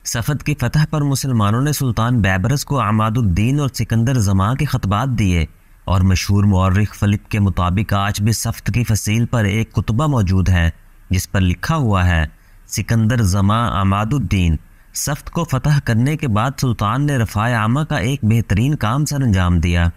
صفد کی فتح پر مسلمانوں نے سلطان بیبرس کو عماد الدین اور سکندر زماں کے خطبات دیے، اور مشہور مورخ فلپ کے مطابق آج بھی صفد کی فصیل پر ایک کتبہ موجود ہے جس پر لکھا ہوا ہے: سکندر زماں عماد الدین۔ صفد کو فتح کرنے کے بعد سلطان نے رفاع عامہ کا ایک بہترین کام سر انجام دیا۔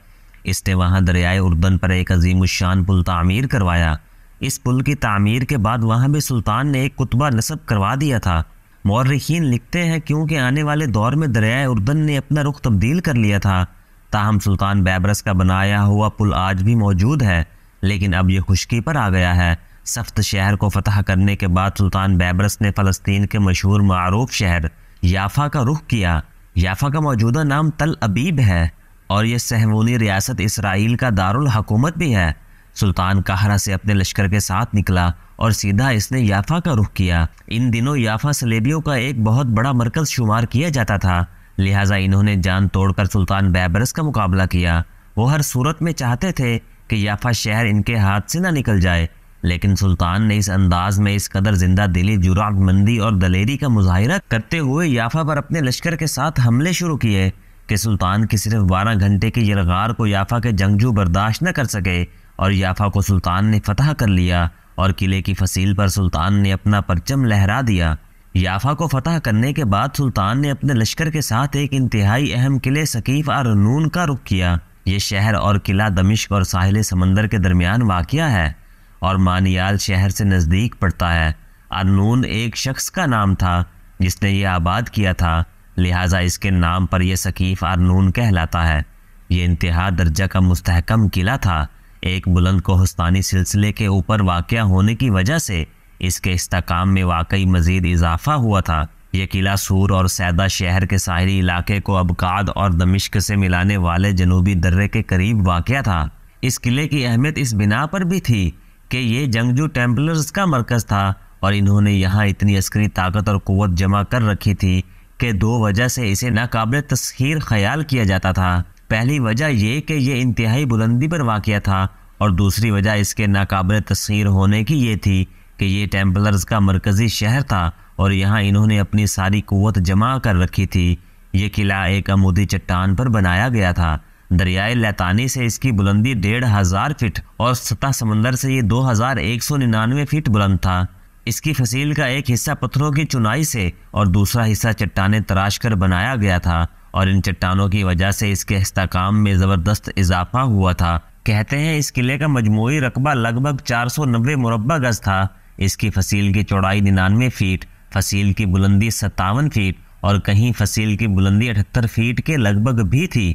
اس نے وہاں دریائے اردن پر ایک عظیم الشان پل تعمیر کروایا۔ اس پل کی تعمیر کے بعد وہاں بھی سلطان نے ایک کتبہ نصب کروا دیا تھا۔ مورخین لکھتے ہیں کیونکہ آنے والے دور میں دریائے اردن نے اپنا رخ تبدیل کر لیا تھا، تاہم سلطان بیبرس کا بنایا ہوا پل آج بھی موجود ہے، لیکن اب یہ خشکی پر آ گیا ہے۔ صفد شہر کو فتح کرنے کے بعد سلطان بیبرس نے فلسطین کے مشہور معروف شہر یافا کا رخ کیا۔ یافا کا موجودہ نام تل ابیب ہے اور یہ صہیونی ریاست اسرائیل کا دارالحکومت بھی ہے۔ سلطان قاہرہ سے اپنے لشکر کے ساتھ نکلا اور سیدھا اس نے یافا کا رخ کیا۔ ان دنوں یافا صلیبیوں کا ایک بہت بڑا مرکز شمار کیا جاتا تھا، لہٰذا انہوں نے جان توڑ کر سلطان بیبرس کا مقابلہ کیا۔ وہ ہر صورت میں چاہتے تھے کہ یافا شہر ان کے ہاتھ سے نہ نکل جائے، لیکن سلطان نے اس انداز میں اس قدر زندہ دلی، جرأت مندی اور دلیری کا مظاہرہ کرتے ہوئے یافا پر اپنے لشکر کے ساتھ حملے شروع کیے کہ سلطان کی صرف 12 گھنٹے کی یلغار کو یافا کے جنگجو برداشت نہ کر سکے اور یافا کو سلطان نے فتح کر لیا اور قلعے کی فصیل پر سلطان نے اپنا پرچم لہرا دیا۔ یافا کو فتح کرنے کے بعد سلطان نے اپنے لشکر کے ساتھ ایک انتہائی اہم قلعے سقیف ارنون کا رخ کیا۔ یہ شہر اور قلعہ دمشق اور ساحل سمندر کے درمیان واقع ہے اور مانیال شہر سے نزدیک پڑتا ہے۔ ارنون ایک شخص کا نام تھا جس نے یہ آباد کیا تھا، لہٰذا اس کے نام پر یہ سقیف ارنون کہلاتا ہے۔ یہ انتہا درجہ کا مستحکم قلعہ تھا۔ ایک بلند کوہستانی سلسلے کے اوپر واقع ہونے کی وجہ سے اس کے استحکام میں واقعی مزید اضافہ ہوا تھا۔ یہ قلعہ سور اور سیدہ شہر کے ساحلی علاقے کو ابقاد اور دمشق سے ملانے والے جنوبی درے کے قریب واقع تھا۔ اس قلعے کی اہمیت اس بنا پر بھی تھی کہ یہ جنگجو ٹیمپلرز کا مرکز تھا اور انہوں نے یہاں اتنی عسکری طاقت اور قوت جمع کر رکھی تھی کہ 2 وجہ سے اسے ناقابل تسخیر خیال کیا جاتا تھا۔ پہلی وجہ یہ کہ یہ انتہائی بلندی پر واقع تھا اور دوسری وجہ اس کے ناقابل تسخیر ہونے کی یہ تھی کہ یہ ٹیمپلرز کا مرکزی شہر تھا اور یہاں انہوں نے اپنی ساری قوت جمع کر رکھی تھی۔ یہ قلعہ ایک عمودی چٹان پر بنایا گیا تھا۔ دریائے لیتانی سے اس کی بلندی 1500 فٹ اور سطح سمندر سے یہ 2199 فٹ بلند تھا۔ اس کی فصیل کا ایک حصہ پتھروں کی چنائی سے اور دوسرا حصہ چٹانیں تراش کر بنایا گیا تھا اور ان چٹانوں کی وجہ سے اس کے استحکام میں زبردست اضافہ ہوا تھا۔ کہتے ہیں اس قلعے کا مجموعی رقبہ لگ بھگ 490 مربع گز تھا۔ اس کی فصیل کی چوڑائی 99 فیٹ، فصیل کی بلندی 57 فیٹ اور کہیں فصیل کی بلندی 78 فیٹ کے لگ بھگ بھی تھی۔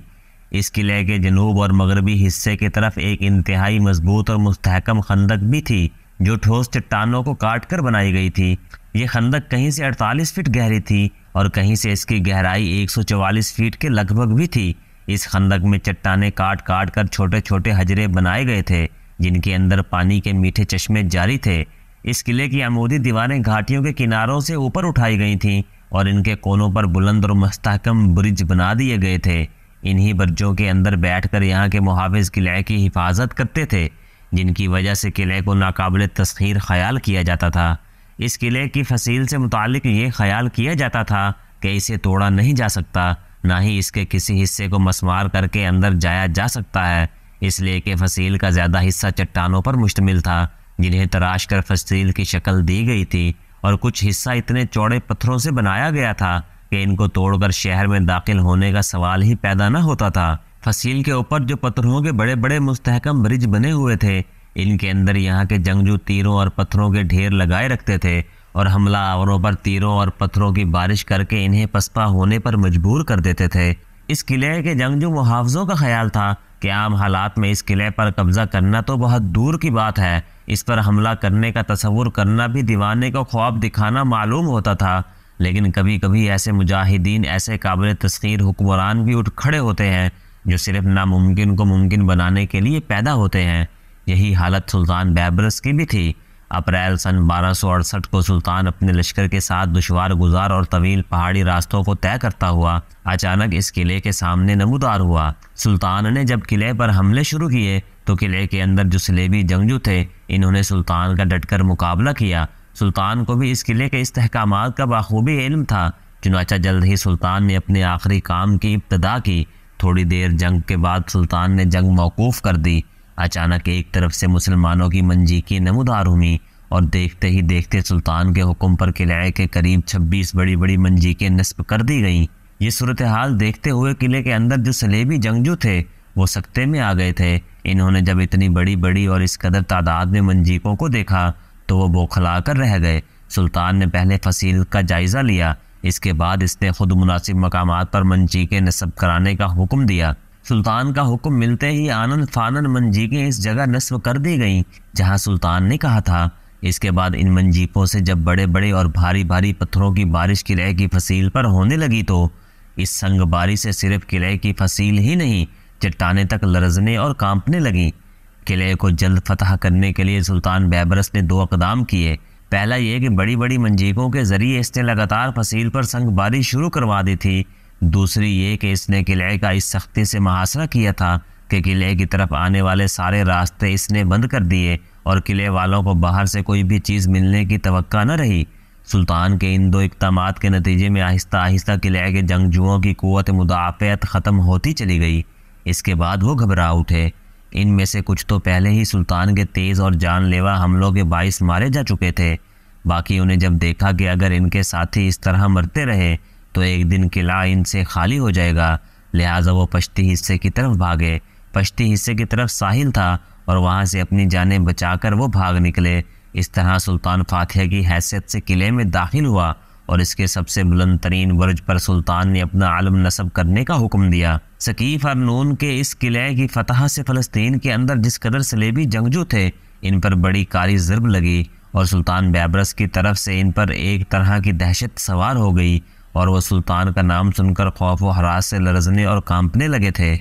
اس قلعے کے جنوب اور مغربی حصے کی طرف ایک انتہائی مضبوط اور مستحکم خندق بھی تھی جو ٹھوس چٹانوں کو کاٹ کر بنائی گئی تھی۔ یہ خندق کہیں سے 48 فٹ گہری تھی اور کہیں سے اس کی گہرائی 144 فیٹ کے لگ بھگ بھی تھی۔ اس خندق میں چٹانیں کاٹ کاٹ کر چھوٹے چھوٹے حجرے بنائے گئے تھے جن کے اندر پانی کے میٹھے چشمے جاری تھے۔ اس قلعے کی عمودی دیواریں گھاٹیوں کے کناروں سے اوپر اٹھائی گئی تھیں اور ان کے کونوں پر بلند اور مستحکم برج بنا دیے گئے تھے۔ انہی برجوں کے اندر بیٹھ کر یہاں کے محافظ قلعے کی حفاظت کرتے تھے، جن کی وجہ سے قلعے کو ناقابل تسخیر خیال کیا جاتا تھا۔ اس قلعے کی فصیل سے متعلق یہ خیال کیا جاتا تھا کہ اسے توڑا نہیں جا سکتا، نہ ہی اس کے کسی حصے کو مسمار کر کے اندر جایا جا سکتا ہے، اس لیے کہ فصیل کا زیادہ حصہ چٹانوں پر مشتمل تھا جنہیں تراش کر فصیل کی شکل دی گئی تھی، اور کچھ حصہ اتنے چوڑے پتھروں سے بنایا گیا تھا کہ ان کو توڑ کر شہر میں داخل ہونے کا سوال ہی پیدا نہ ہوتا تھا۔ فصیل کے اوپر جو پتھروں کے بڑے بڑے مستحکم برج بنے ہوئے تھے، ان کے اندر یہاں کے جنگجو تیروں اور پتھروں کے ڈھیر لگائے رکھتے تھے اور حملہ آوروں پر تیروں اور پتھروں کی بارش کر کے انہیں پسپا ہونے پر مجبور کر دیتے تھے۔ اس قلعے کے جنگجو محافظوں کا خیال تھا کہ عام حالات میں اس قلعے پر قبضہ کرنا تو بہت دور کی بات ہے، اس پر حملہ کرنے کا تصور کرنا بھی دیوانے کو خواب دکھانا معلوم ہوتا تھا، لیکن کبھی کبھی ایسے مجاہدین، ایسے قابل تسخیر حکمران بھی اٹھ کھڑے ہوتے ہیں جو صرف ناممکن کو ممکن بنانے کے لیے پیدا ہوتے ہیں۔ یہی حالت سلطان بیبرس کی بھی تھی۔ اپریل سن 1268 کو سلطان اپنے لشکر کے ساتھ دشوار گزار اور طویل پہاڑی راستوں کو طے کرتا ہوا اچانک اس قلعے کے سامنے نمودار ہوا۔ سلطان نے جب قلعے پر حملے شروع کیے تو قلعے کے اندر جو صلیبی جنگجو تھے انہوں نے سلطان کا ڈٹ کر مقابلہ کیا۔ سلطان کو بھی اس قلعے کے استحکامات کا بخوبی علم تھا، چنانچہ جلد ہی سلطان نے اپنے آخری کام کی ابتدا کی۔ تھوڑی دیر جنگ کے بعد سلطان نے جنگ موقوف کر دی۔ اچانک ایک طرف سے مسلمانوں کی منجیقیں نمودار ہوئیں اور دیکھتے ہی دیکھتے سلطان کے حکم پر قلعے کے قریب 26 بڑی بڑی منجیقیں نصب کر دی گئیں۔ یہ صورتحال دیکھتے ہوئے قلعے کے اندر جو صلیبی جنگجو تھے وہ سکتے میں آ گئے تھے۔ انہوں نے جب اتنی بڑی بڑی اور اس قدر تعداد میں منجیقوں کو دیکھا تو وہ بوکھلا کر رہ گئے۔ سلطان نے پہلے فصیل کا جائزہ لیا، اس کے بعد اس نے خود مناسب مقامات پر منجیقیں نصب کرانے کا حکم دیا۔ سلطان کا حکم ملتے ہی آنن فانن منجیقیں اس جگہ نصب کر دی گئیں جہاں سلطان نے کہا تھا۔ اس کے بعد ان منجیقوں سے جب بڑے بڑے اور بھاری بھاری پتھروں کی بارش قلعے کی فصیل پر ہونے لگی تو اس سنگ باری سے صرف قلعے کی فصیل ہی نہیں، چٹانیں تک لرزنے اور کانپنے لگیں۔ قلعے کو جلد فتح کرنے کے لیے سلطان بیبرس نے 2 اقدام کیے۔ پہلا یہ کہ بڑی بڑی منجیقوں کے ذریعے اس نے لگاتار فصیل پر سنگ باری شروع کروا دی تھی۔ دوسری یہ کہ اس نے قلعے کا اس سختی سے محاصرہ کیا تھا کہ قلعے کی طرف آنے والے سارے راستے اس نے بند کر دیے اور قلعے والوں کو باہر سے کوئی بھی چیز ملنے کی توقع نہ رہی۔ سلطان کے ان 2 اقدامات کے نتیجے میں آہستہ آہستہ قلعے کے جنگجوؤں کی قوت مدافعت ختم ہوتی چلی گئی۔ اس کے بعد وہ گھبرا اٹھے۔ ان میں سے کچھ تو پہلے ہی سلطان کے تیز اور جان لیوا حملوں کے باعث مارے جا چکے تھے۔ باقی انہیں جب دیکھا کہ اگر ان کے ساتھی اس طرح مرتے رہے تو ایک دن قلعہ ان سے خالی ہو جائے گا، لہٰذا وہ پشتی حصے کی طرف بھاگے۔ پشتی حصے کی طرف ساحل تھا اور وہاں سے اپنی جانیں بچا کر وہ بھاگ نکلے۔ اس طرح سلطان فاتح کی حیثیت سے قلعے میں داخل ہوا اور اس کے سب سے بلند ترین برج پر سلطان نے اپنا علم نصب کرنے کا حکم دیا۔ ثقیف ارنون کے اس قلعے کی فتح سے فلسطین کے اندر جس قدر صلیبی جنگجو تھے ان پر بڑی کاری ضرب لگی اور سلطان بیبرس کی طرف سے ان پر ایک طرح کی دہشت سوار ہو گئی اور وہ سلطان کا نام سن کر خوف و ہراس سے لرزنے اور کانپنے لگے تھے۔